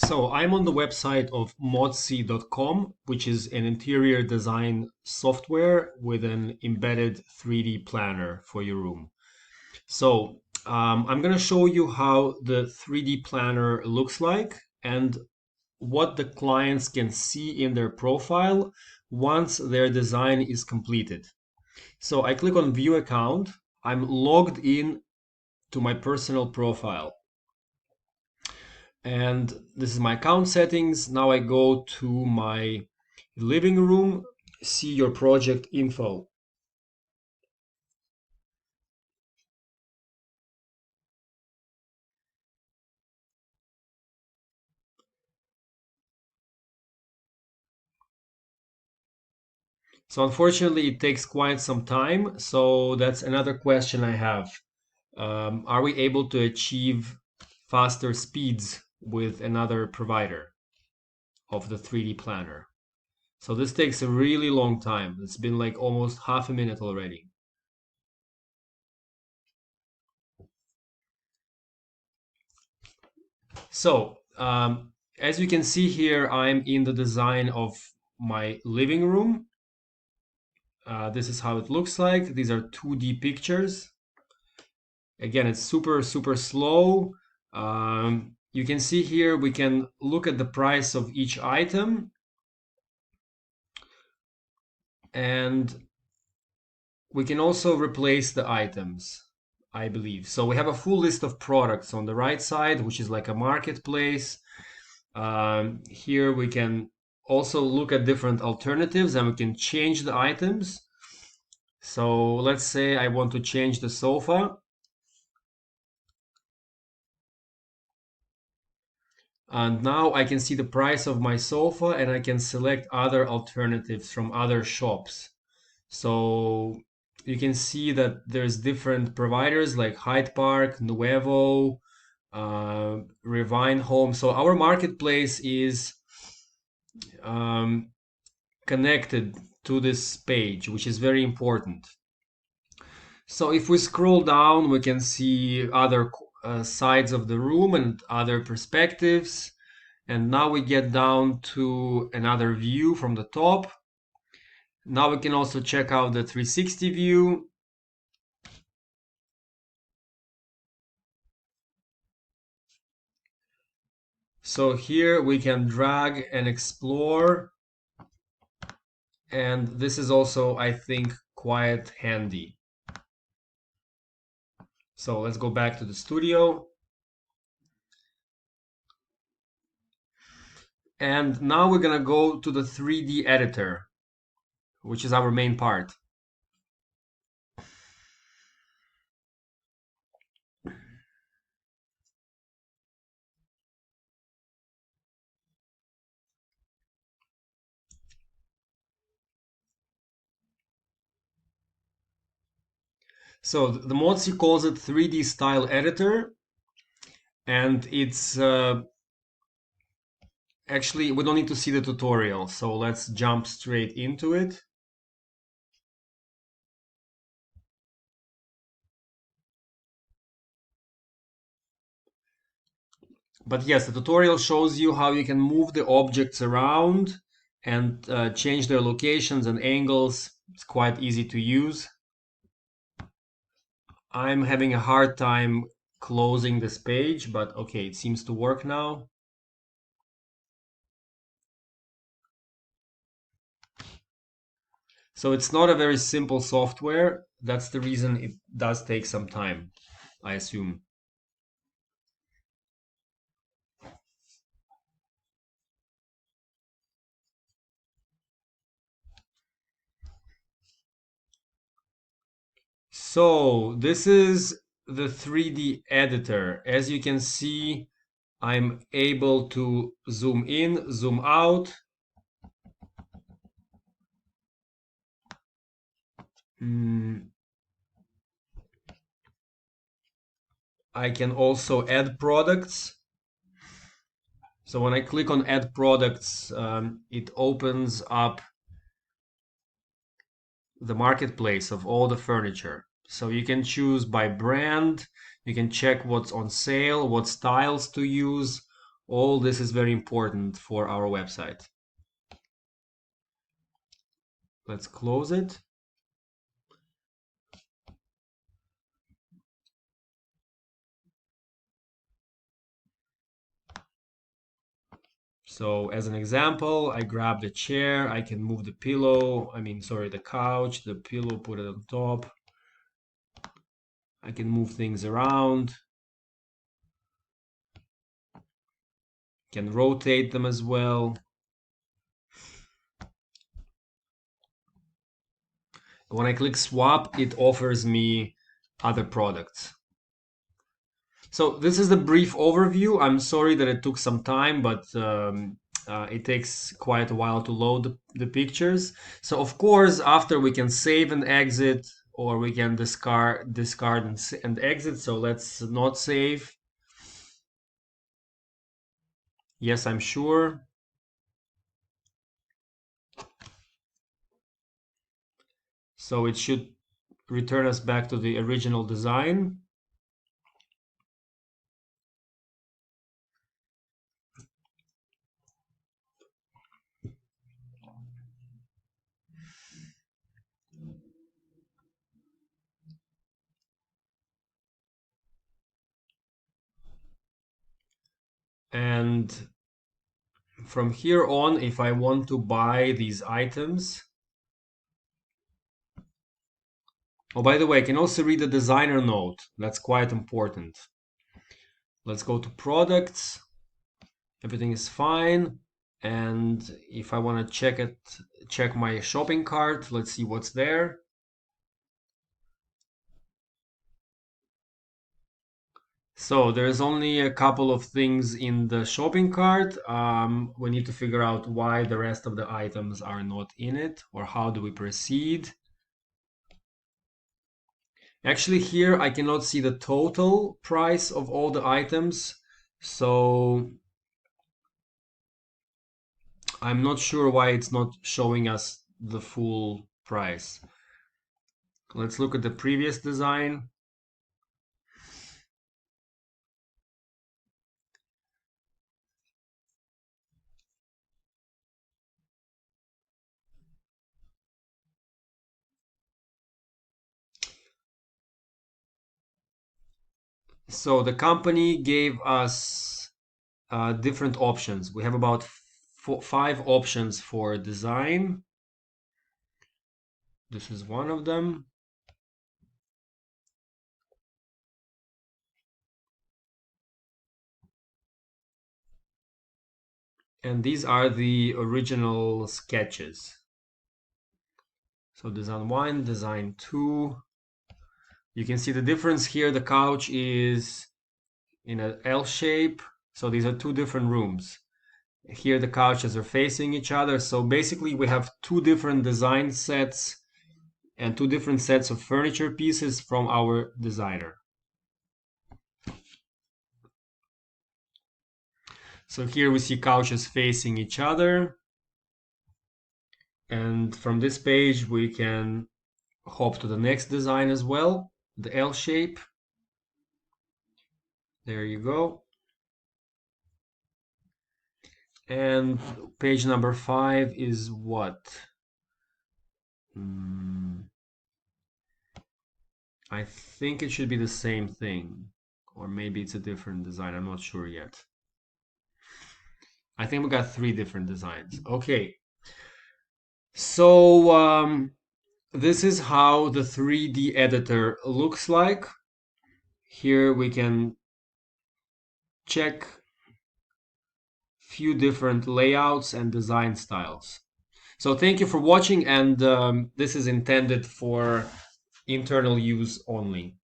So I'm on the website of MODSY.com, which is an interior design software with an embedded 3D planner for your room. So I'm going to show you how the 3D planner looks like and what the clients can see in their profile once their design is completed. So I click on View Account. I'm logged in to my personal profile. And this is my account settings. Now I go to my living room, see your project info. So unfortunately, it takes quite some time. So that's another question I have. Are we able to achieve faster speeds with another provider of the 3D planner? So this takes a really long time. It's been like almost half a minute already. So as you can see here, I'm in the design of my living room. This is how it looks like. These are 2D pictures. Again, it's super, super slow. You can see here, we can look at the price of each item. And we can also replace the items, I believe. So we have a full list of products on the right side, which is like a marketplace. Here we can also look at different alternatives and we can change the items. So let's say I want to change the sofa. And now I can see the price of my sofa and I can select other alternatives from other shops. So you can see that there's different providers like Hyde Park, Nuevo, Revine Home. So our marketplace is connected to this page, which is very important. So if we scroll down, we can see other sides of the room and other perspectives. And now we get down to another view from the top. Now we can also check out the 360 view. So here we can drag and explore. And this is also, I think, quite handy. So let's go back to the studio. And now we're gonna go to the 3D editor, which is our main part. So the MODSY calls it 3D style editor. And it's actually, we don't need to see the tutorial. So let's jump straight into it. But yes, the tutorial shows you how you can move the objects around and change their locations and angles. It's quite easy to use. I'm having a hard time closing this page, but okay, it seems to work now. So it's not a very simple software. That's the reason it does take some time, I assume. So this is the 3D editor. As you can see, I'm able to zoom in, zoom out. I can also add products. So when I click on add products, it opens up the marketplace of all the furniture. So you can choose by brand, you can check what's on sale, what styles to use, All this is very important for our website. Let's close it. So as an example, I grab the chair, I can move the pillow, the couch, the pillow, put it on top. I can move things around, can rotate them as well. When I click swap, it offers me other products. So this is the brief overview. I'm sorry that it took some time, but it takes quite a while to load the pictures. So of course, after we can save and exit, or we can discard and exit. So let's not save. Yes, I'm sure. So it should return us back to the original design. And from here on, if I want to buy these items, oh, by the way, I can also read the designer note. That's quite important. Let's go to products. Everything is fine. And if I want to check my shopping cart, let's see what's there. So there's only a couple of things in the shopping cart. We need to figure out why the rest of the items are not in it, or how do we proceed. Actually, here I cannot see the total price of all the items, so I'm not sure why it's not showing us the full price. Let's look at the previous design. So the company gave us different options. We have about 5 options for design. This is one of them. And these are the original sketches. So design 1, design 2. You can see the difference here. The couch is in an L shape. So these are 2 different rooms. Here the couches are facing each other. So basically we have 2 different design sets and 2 different sets of furniture pieces from our designer. So here we see couches facing each other. And from this page, we can hop to the next design as well, the L shape. There you go. And page number 5 is what? I think it should be the same thing. Or maybe it's a different design. I'm not sure yet. I think we got 3 different designs. Okay. So this is how the 3D editor looks like. Here we can check few different layouts and design styles. So thank you for watching, and this is intended for internal use only.